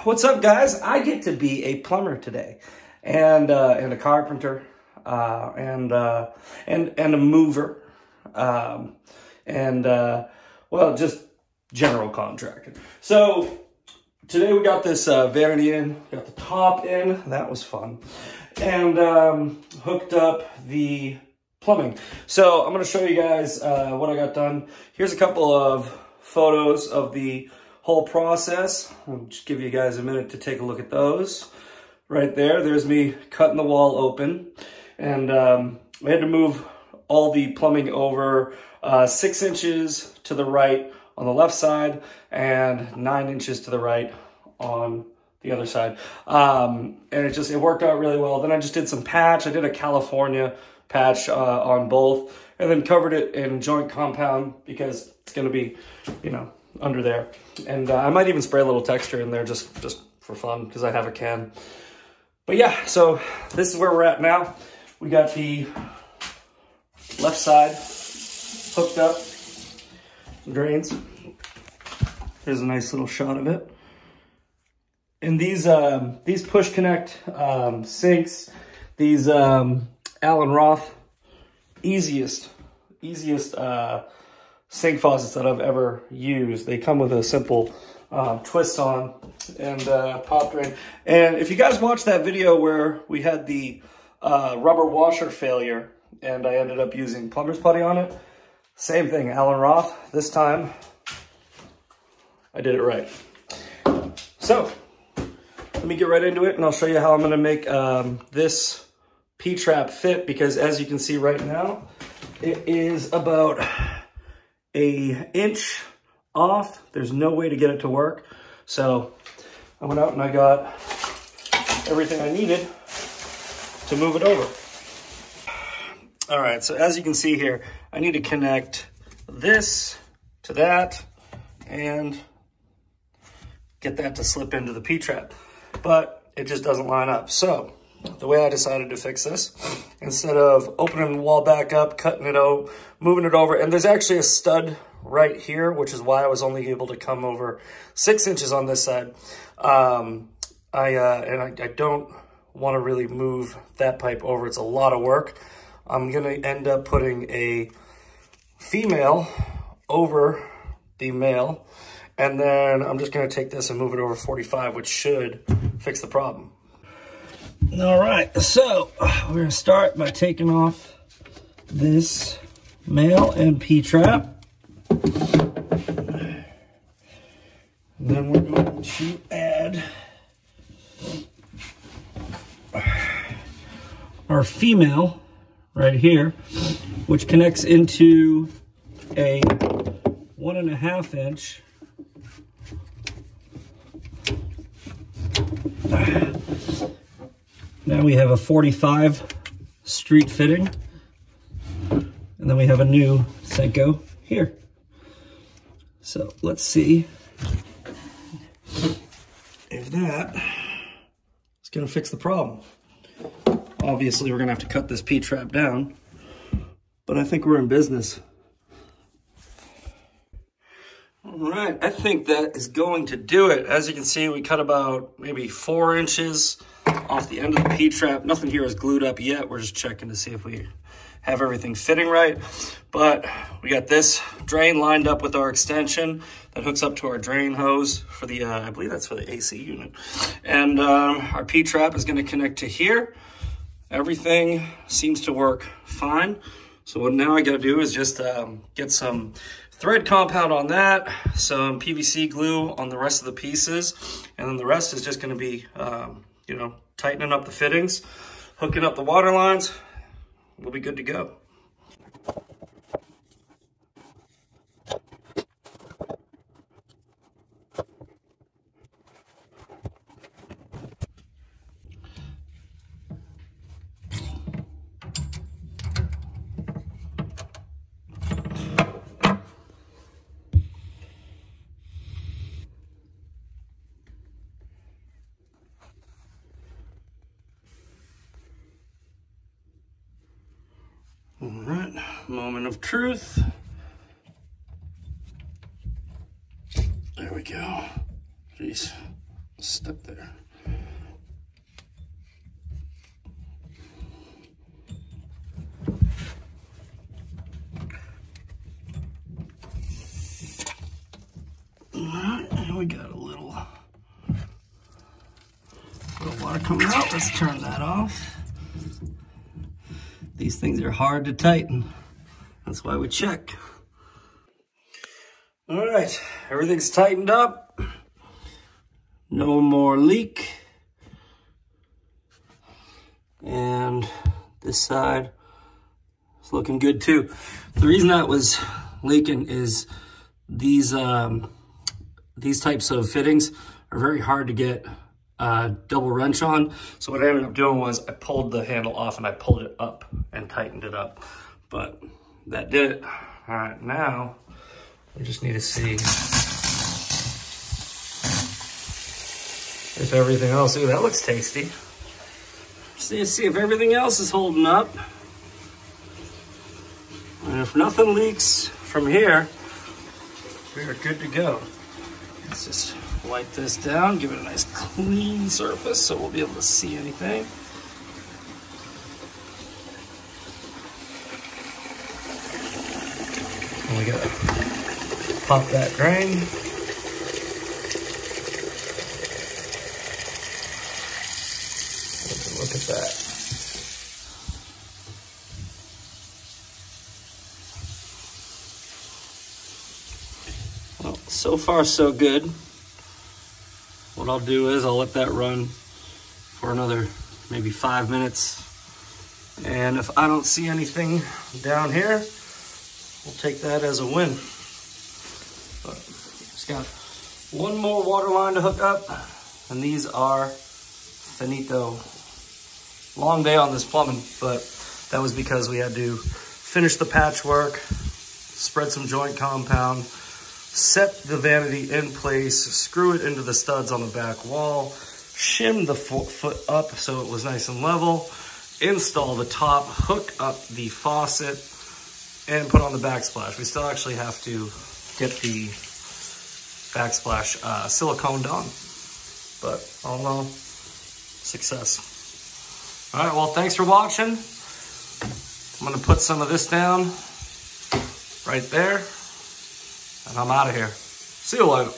what's up, guys? I get to be a plumber today, and a carpenter, and a mover, well, just general contractor. So today we got this vanity in, got the top in. That was fun, and hooked up the plumbing. So I'm going to show you guys what I got done. Here's a couple of photos of the whole process. I'll just give you guys a minute to take a look at those. Right there, there's me cutting the wall open. And I had to move all the plumbing over 6 inches to the right on the left side and 9 inches to the right on the other side. And it worked out really well. Then I just did some patch. I did a California patch on both, and then covered it in joint compound because it's gonna be, you know, under there. And I might even spray a little texture in there just for fun because I have a can. But yeah, so this is where we're at now. We got the left side hooked up, drains. There's a nice little shot of it. And these push connect sinks, these Allen Roth, easiest sink faucets that I've ever used. They come with a simple twist on and pop drain. And if you guys watched that video where we had the rubber washer failure and I ended up using plumber's putty on it, same thing, Allen Roth. This time I did it right. So let me get right into it and I'll show you how I'm gonna make this P-trap fit, because as you can see right now, it is about an inch off. There's no way to get it to work. So I went out and I got everything I needed to move it over. All right, so as you can see here, I need to connect this to that and get that to slip into the P-trap, but it just doesn't line up. So the way I decided to fix this, instead of opening the wall back up, cutting it out, moving it over, and there's actually a stud right here, which is why I was only able to come over 6 inches on this side. I don't want to really move that pipe over. It's a lot of work. I'm going to end up putting a female over the male, and then I'm just going to take this and move it over 45, which should fix the problem. All right, so we're going to start by taking off this male and P-trap. And then we're going to add our female right here, which connects into a 1.5 inch now we have a 45 street fitting, and then we have a new Senko here. So let's see if that is going to fix the problem. Obviously, we're going to have to cut this P-trap down, but I think we're in business. All right, I think that is going to do it. As you can see, we cut about maybe 4 inches off the end of the P-trap. Nothing here is glued up yet. We're just checking to see if we have everything fitting right. But we got this drain lined up with our extension that hooks up to our drain hose for the, I believe that's for the AC unit. And our P-trap is gonna connect to here. Everything seems to work fine. So what now I gotta do is just get some thread compound on that, some PVC glue on the rest of the pieces, and then the rest is just gonna be, you know, tightening up the fittings, hooking up the water lines. We'll be good to go. All right, moment of truth. There we go. Jeez, stuck there. All right, and we got a little water coming out. Let's turn that off. These things are hard to tighten. That's why we check. All right, everything's tightened up. No more leak. And this side is looking good too. The reason that was leaking is these types of fittings are very hard to get double wrench on. So what I ended up doing was I pulled the handle off and I pulled it up and tightened it up. But that did it. All right, now we just need to see if everything else, ooh, that looks tasty. See if everything else is holding up. And if nothing leaks from here, we are good to go. Let's just wipe this down, give it a nice clean surface so we'll be able to see anything. And we gotta pop that drain. Look at that. Well, so far so good. What I'll do is I'll let that run for another maybe 5 minutes. And if I don't see anything down here, we'll take that as a win. But just got one more water line to hook up, and these are finito. Long day on this plumbing, but that was because we had to finish the patchwork, spread some joint compound, set the vanity in place, screw it into the studs on the back wall, shim the foot up so it was nice and level, install the top, hook up the faucet, and put on the backsplash. We still actually have to get the backsplash siliconed on, but all in all, success. All right, well, thanks for watching. I'm gonna put some of this down right there, and I'm out of here. See you later.